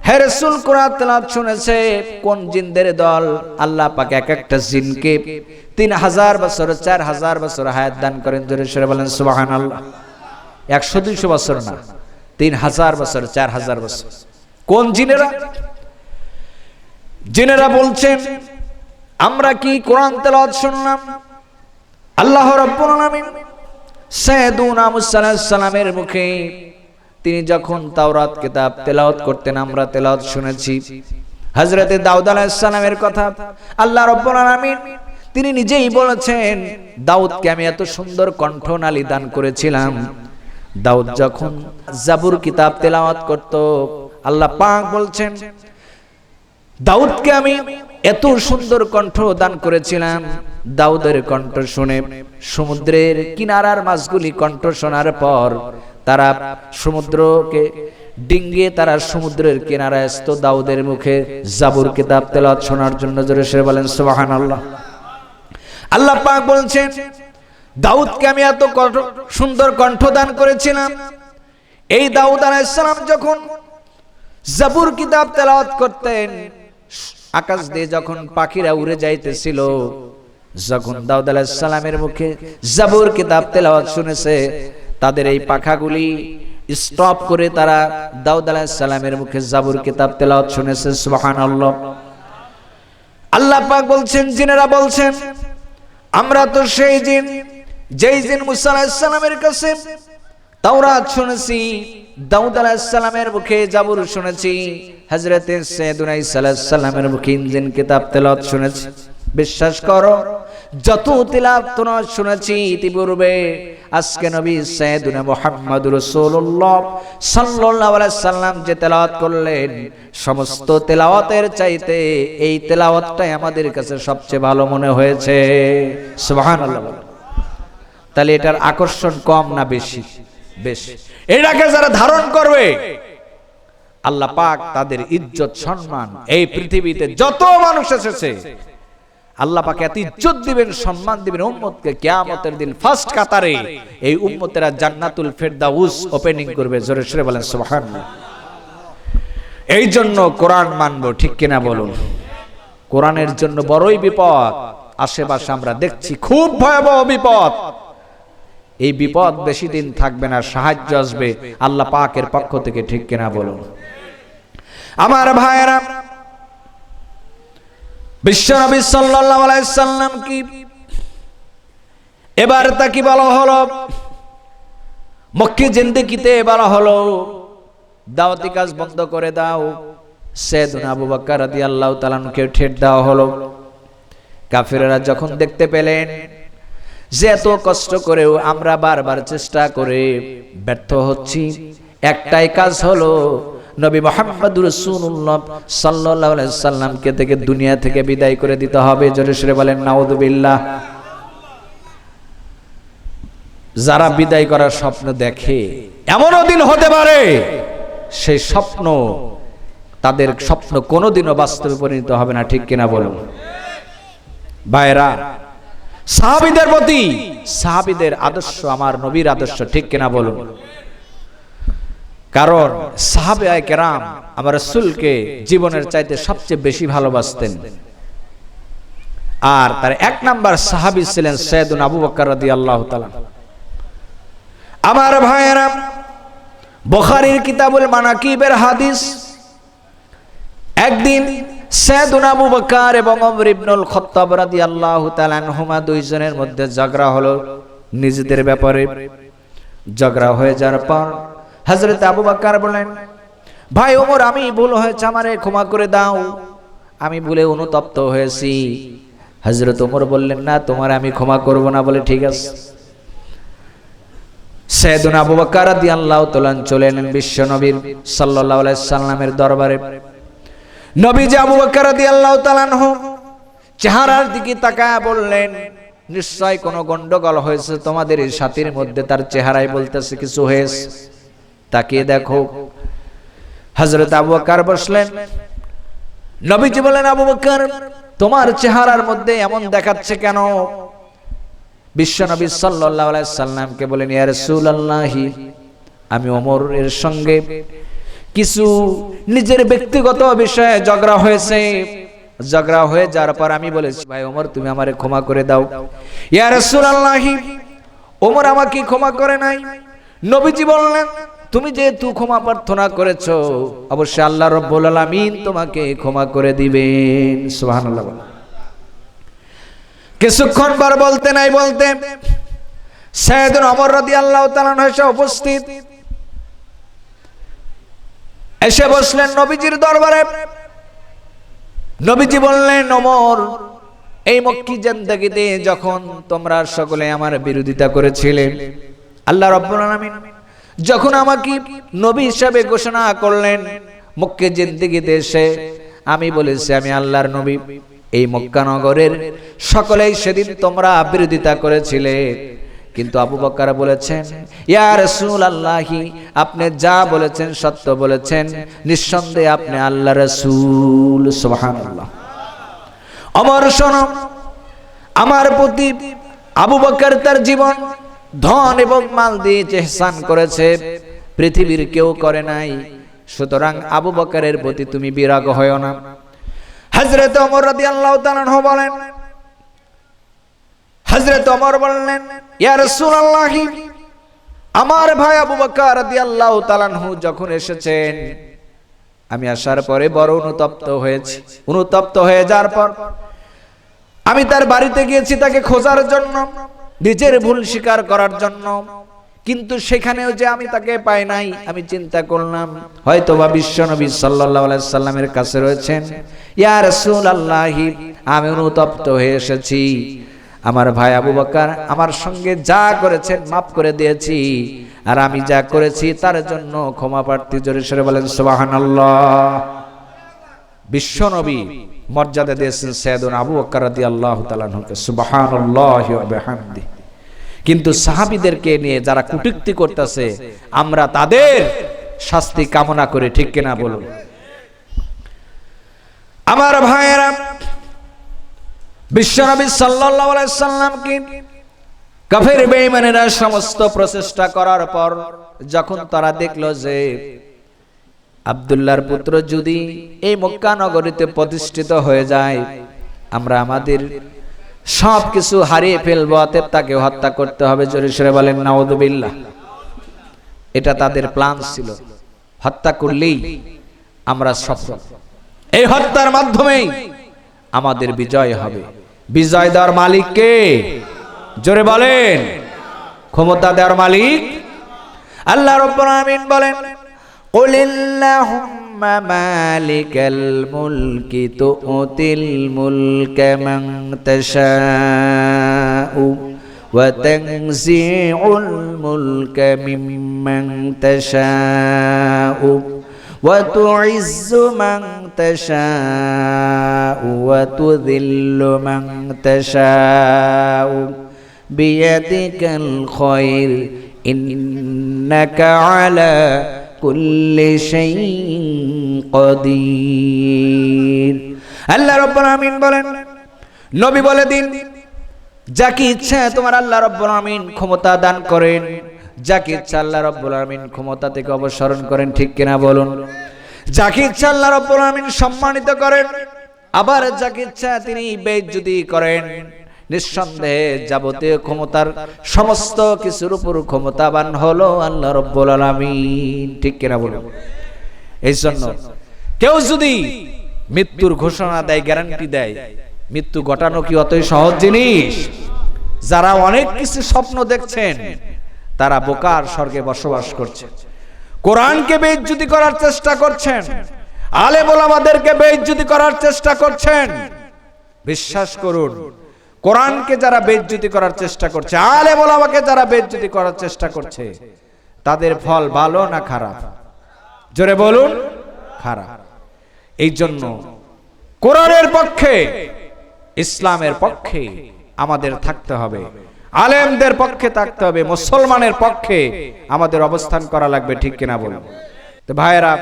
হে রাসূল কোরআন তেলাওয়াত শুনেছে। কোন জিনদের দল? আল্লাহ পাক এক একটা জিনকে 3000 বছর, 4000 বছর হায়াত দান করেন। জোরে সরে বলেন সুবহানাল্লাহ। 100-200 বছর না, 3000 বছর, 4000 বছর। কোন জিনেরা? জিনেরা বলছেন আমরা কি কোরআন তেলাওয়াত শুনলাম, আল্লাহ রাব্বুল আলামিন সাইয়েদুনা মুসা আলাইহিস সালামের মুখে তিনি যখন তাওরাত কিতাব তেলাওয়াত করতেন আমরা তেলাওয়াত শুনেছি। হযরতে দাউদ আলাইহিস সালামের কথা আল্লাহ রাব্বুল আলামিন তিনি নিজেই বলেছেন, দাউদকে আমি এত সুন্দর কণ্ঠনালী দান করেছিলাম। দাউদ যখন জাবুর কিতাব তেলাওয়াত করত, আল্লাহ পাক বলছেন দাউদকে আমি এত সুন্দর কণ্ঠ দান করেছিলাম। দাউদের কণ্ঠ শুনে সমুদ্রের কিনারার মাছগুলি কণ্ঠ শোনার পর তারা সমুদ্রকে ডিঙ্গিয়ে তারা সমুদ্রের কিনারায় আসতো দাউদের মুখে জাবুর কিতাব তেলাওয়াত শোনার জন্য। জোরে সরে বলেন সুবহানাল্লাহ। আল্লাহ পাক বলছেন দাউদকে আমি এত সুন্দর কণ্ঠ দান করেছিলাম। এই দাউদ আলাইহিস সালাম যখন জাবুর কিতাব তেলাওয়াত করতেন, আকাশ দিয়ে যখন পাখিরা উড়ে যাইতেছিল, যখন দাউদ আলাইহিস সালামের মুখে জাবুর কিতাব তেলাওয়াত শুনেছে, তাদের এই পাখাগুলি স্টপ করে তারা দাউদ আলাইহিস সালামের মুখে জাবুর কিতাব তেলাওয়াত শুনেছে। সুবহানাল্লাহ। আল্লাহ পাক বলছেন জিনেরা বলছেন আমরা তো সেই জিন যেই জিন মুসা আলাইহিস সালামের কাছে তাওরাত শুনেছি, দাউদ আলাইহিস সালামের মুখে জাবুর শুনেছি, হযরতে সাইয়েদুনা ঈসা আলাইহিস সালামের মুখে ইনজিল কিতাব তেলাওয়াত শুনেছি। বিশ্বাস করো যত তেলাওয়াত তোমরা শুনেছি ইতিপূর্বে, আজকে নবী সাইয়েদুনা মুহাম্মদুর রাসূলুল্লাহ সাল্লাল্লাহু আলাইহি সাল্লাম যে তেলাওয়াত করলেন, সমস্ত তেলাওয়াতের চাইতে এই তেলাওয়াতটাই আমাদের কাছে সবচেয়ে ভালো মনে হয়েছে। সুবহানাল্লাহ। তাহলে এটার আকর্ষণ কম না বেশি? বেশি। এটাকে যারা ধারণ করবে আল্লাহ পাক তাদের ইজ্জত সম্মান, এই পৃথিবীতে যত মানুষ এসেছে আল্লাহ পাক এত ইজ্জত দিবেন, সম্মান দিবেন উম্মতকে। কিয়ামতের দিন ফার্স্ট কাতারে এই উম্মতেরা জান্নাতুল ফেরদাউস ওপেনিং করবে। জোরে সরে বলেন সুবহানাল্লাহ। এই জন্য কোরআন মানবো, ঠিক কিনা বলুন? কোরআনের জন্য বড়ই বিপদ আশেপাশে আমরা দেখছি, খুব ভয়াবহ বিপদ। এই বিপদ বেশি দিন থাকবে না, সাহায্য আসবে আল্লাহ পাকের পক্ষ থেকে, ঠিক কিনা বলুন? আমার ভাইয়েরা, বিশ্বনবী সাল্লাল্লাহু আলাইহি সাল্লাম কি এবার তাকে বলা হলো মক্কি জিন্দেগিতে বলা হলো দাওয়াতি কাজ বন্ধ করে দাও। সাইয়েদুনা আবু বকর রাদিয়াল্লাহু তাআলা আনহুকে ঠেট দেওয়া হলো। কাফেররা যখন দেখতে পেলেন যে এত কষ্ট করেও আমরা বারবার চেষ্টা করে ব্যর্থ হচ্ছি, একটাই কাজ হলো নবী মুহাম্মদুর রাসূলুল্লাহ সাল্লাল্লাহু আলাইহি সাল্লামকে থেকে দুনিয়া থেকে বিদায় করে দিতে হবে। জোরে সরে বলেন নাউযুবিল্লাহ। যারা বিদায় করার স্বপ্ন দেখে, এমনও দিন হতে পারে সেই স্বপ্ন, তাদের স্বপ্ন কোনোদিনও বাস্তবে পরিণত হবে না, ঠিক কিনা বলুন? ভাইরা, সাহাবীদের প্রতি সাহাবীদের আদর্শ আমার নবীর আদর্শ, ঠিক কিনা বলুন? কারণ সাহাবায়ে কেরাম আমার রাসূলকে জীবনের চাইতে সবচেয়ে বেশি ভালোবাসতেন। আর তার এক নাম্বার সাহাবী ছিলেন সাইয়েদুনা আবু বকর রাদিয়াল্লাহু তাআলা। আমার ভাইয়েরা, বুখারীর কিতাবুল মানাকিবের হাদিস, একদিন সাইয়েদুনা আবু বকর এবং ওমর ইবনুল খাত্তাব রাদিয়াল্লাহু তাআলা আনহুমা দুইজনের মধ্যে ঝগড়া হলো নিজেদের ব্যাপারে। ঝগড়া হয়ে যাওয়ার পর হযরত আবু বকর বলেন, ভাই ওমর, আমি ভুল হয়েছে, আমারে ক্ষমা করে দাও, আমি ভুলে অনুতপ্ত হয়েছি। হযরত ওমর বললেন, না, তোমার আমি ক্ষমা করব না। বলে ঠিক আছে। সাইয়েদুনা আবু বকর রাদিয়াল্লাহু তাআলা চলে এলেন বিশ্ব নবীর সাল্লাল্লাহু আলাইহি সাল্লামের দরবারে। নবীজি আবু বকর রাদিয়াল্লাহু তাআলা আনহু চেহারার দিকে তাকায় বললেন, নিশ্চয় কোনো গন্ডগোল হয়েছে তোমাদের এই সাথীর মধ্যে, তার চেহারায় বলতেছে কিছু হয়েছে, তাকিয়ে দেখো। হযরত আবু বকর বসলেন। নবীজি বলেন, আবু বকর, তোমার চেহারার মধ্যে এমন দেখাচ্ছে কেন? বিশ্বনবী সাল্লাল্লাহু আলাইহি সাল্লামকে বলেন, ইয়া রাসূলুল্লাহ, আমি ওমরের সঙ্গে কিছু নিজের ব্যক্তিগত বিষয়ে ঝগড়া হয়েছে। ঝগড়া হয়ে যাওয়ার পর আমি বলেছি, ভাই ওমর, তুমি আমারে ক্ষমা করে দাও। ইয়া রাসূলুল্লাহ, ওমর আমাকে ক্ষমা করে নাই। নবীজি বললেন, তুমি যেহেতু ক্ষমা প্রার্থনা করেছো, অবশ্যই আল্লাহ রাব্বুল আলামিন তোমাকে ক্ষমা করে দিবেন। সুবহানাল্লাহ। কিছুক্ষণ পর বলতে নাই বলতে সাইয়েদনা ওমর রাদিয়াল্লাহু তাআলা এসে উপস্থিত, এসে বসলেন নবীজির দরবারে। নবীজি বললেন, ওমর, এই মক্কি জিন্দেগিতে যখন তোমরা সকলে আমার বিরোধিতা করেছিলে, আল্লাহ রাব্বুল আলামিন যখন আমাকে নবী হিসেবে ঘোষণা করলেন, মক্কি জিন্দেগিতে এসে আমি বলেছি আমি আল্লাহর নবী, এই মক্কা নগরের সকলেই সেদিন তোমরা বিরোধিতা করেছিলে, কিন্তু আবু বকর বলেছেন, ইয়া রাসূলুল্লাহি, আপনি যা বলেছেন সত্য বলেছেন, নিঃসন্দেহে আপনি আল্লাহর রাসূল। সুবহানাল্লাহ। ওমর শোনো, আমার প্রতি আবু বকর তার জীবন, ধন এবং মাল দিয়ে ইহসান করেছে, পৃথিবীর কেউ করে নাই, সুতরাং আবু বকরের প্রতি তুমি বিরাগ হয়ো না। হযরত ওমর রাদিয়াল্লাহু তাআলা আনহু বলেন, হযরত ওমর বললেন, ইয়া রাসূলুল্লাহ, আমার ভাই আবু বকর রাদিয়াল্লাহু তাআলা আনহু যখন এসেছেন, আমি আসার পরে বড় অনুতপ্ত হয়েছি। অনুতপ্ত হয়ে যাওয়ার পর আমি তার বাড়িতে গিয়েছি তাকে খোঁজার জন্য, নিজের ভুল স্বীকার করার জন্য, কিন্তু সেখানেও যে আমি তাকে পাই নাই, আমি চিন্তা করলাম হয়তোবা বিশ্বনবী সাল্লাল্লাহু আলাইহি সাল্লামের কাছে রয়েছেন। ইয়া রাসূলুল্লাহ, আমি অনুতপ্ত হয়ে এসেছি, আমার ভাই আবু বকর আমার সঙ্গে যা করেছেন মাফ করে দিয়েছি, আর আমি যা করেছি তার জন্য ক্ষমা প্রার্থী। জোরে সরে বলেন সুবহানাল্লাহ। বিশ্বনবী মর্যাদা দিয়েছেন সাইয়েদনা আবু বকর রাদিয়াল্লাহু তাআলা আনহুকে, সুবহানাল্লাহি ওয়া বিহামদিহি। কিন্তু সাহাবীদেরকে নিয়ে যারা কটূক্তি করতেছে, আমরা তাদের শাস্তি কামনা করে, ঠিক কিনা বলুন? আমার ভাইয়েরা, বিশ্বনবী সাল্লাল্লাহু আলাইহি সাল্লামকে কাফের বেঈমানেরা সমস্ত প্রচেষ্টা করার পর যখন তারা দেখলো যে আব্দুল্লাহর পুত্র যদি এই মক্কা নগরীতে প্রতিষ্ঠিত হয়ে যায়, আমরা আমাদের সব কিছু হারিয়ে ফেলবো, অতএব তাকে হত্যা করতে হবে। জোরে সরে বলেন নাউযুবিল্লাহ। এটা তাদের প্ল্যান ছিল, হত্যা করলেই আমরা সফল, এই হত্যার মাধ্যমেই আমাদের বিজয় হবে। বিজয় দেওয়ার মালিক কে? জোরে বলেন। ক্ষমতা দেওয়ার মালিক আল্লাহ রাব্বুল আলামিন বলেন, কুলিল্লাহুম্মা মালিকাল মুলকি তুতিল মুলকা মান তাশাউ ওয়া তানজিউল মুলকা মিম্মান তাশাউ ওয়া তুইজ্জু মান তাশাউ ওয়া তুযিল্লু মান তাশাউ বিয়াদিকাল খায়র ইন্নাকা আলা কুল্লি শাইইন কাদির। আল্লাহ রাব্বুল আলামিন বলেন, নবী বলে দিন, যাকে ইচ্ছা তোমার আল্লাহ রাব্বুল আলামিন ক্ষমতা দান করেন, যাকে ইচ্ছা আল্লাহ রাব্বুল আলামিন ক্ষমতা থেকে অবসরণ করেন, ঠিক কিনা বলুন? যাকে ইচ্ছা আল্লাহ রাব্বুল আলামিন সম্মানিত করেন, আবার যাকে ইচ্ছা তিনি বেইজ্জতি করেন। নিঃসন্দেহে যাবতীয় ক্ষমতার সমস্ত কিছুর উপর ক্ষমতাবান হলো আল্লাহ রাব্বুল আলামিন, ঠিক কিনা বলুন? এই জন্য কেউ যদি মৃত্যুর ঘোষণা দেয়, গ্যারান্টি দেয়, মৃত্যু ঘটানো কি অতই সহজ জিনিস? যারা অনেক কিছু স্বপ্ন দেখছেন তারা বোকার স্বর্গে বসবাস করছে। কোরআনকে বেইজ্জতি করার চেষ্টা করছেন, আলেম ওলামাদেরকে বেইজ্জতি করার চেষ্টা করছেন। বিশ্বাস করুন, কোরআনকে যারা বেইজ্জতি করার চেষ্টা করছে, আলেম ওলামাকে যারা বেইজ্জতি করার চেষ্টা করছে, তাদের ফল ভালো না খারাপ? জোরে বলুন, খারাপ। এই জন্য কোরআনের পক্ষে, ইসলামের পক্ষে আমাদের থাকতে হবে, আলেমদের পক্ষে থাকতে হবে, মুসলমানের পক্ষে আমাদের অবস্থান করা লাগবে, ঠিক কিনা বলুন? তো ভাইয়েরা,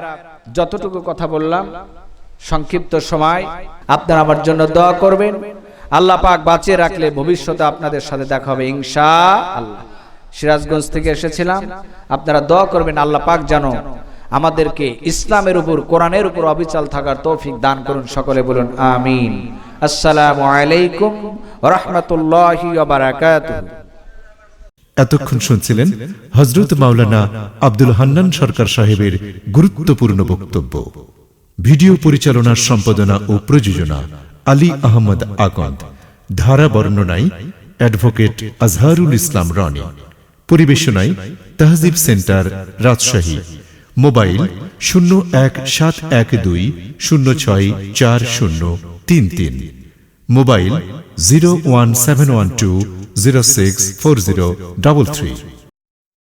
যতটুকু কথা বললাম সংক্ষিপ্ত সময়, আপনারা আমার জন্য দোয়া করবেন। আল্লাহ পাক বাঁচিয়ে রাখলে ভবিষ্যতে আপনাদের সাথে দেখা হবে ইনশাআল্লাহ। সিরাজগঞ্জ থেকে এসেছিলাম, আপনারা দোয়া করবেন আল্লাহ পাক যেন আমাদেরকে ইসলামের উপর, কোরআনের উপর অবিচল থাকার তৌফিক দান করুন। সকলে বলুন আমিন। আসসালামু আলাইকুম ওয়া রাহমাতুল্লাহি ওয়া বারাকাতুহু।
এতক্ষণ শুনছিলেন হযরত মাওলানা আব্দুল হান্নান সরকার সাহেবের গুরুত্বপূর্ণ বক্তব্য। ভিডিও পরিচালনা, সম্পাদনা ও প্রযোজনা আলী আহমদ আকন্দ। ধারা বর্ণনায় অ্যাডভোকেট আজহারুল ইসলাম রনি। পরিবেশনায় Tahzib centre, Rajshahi. Mobile 017120644033। Mobile 01712064033।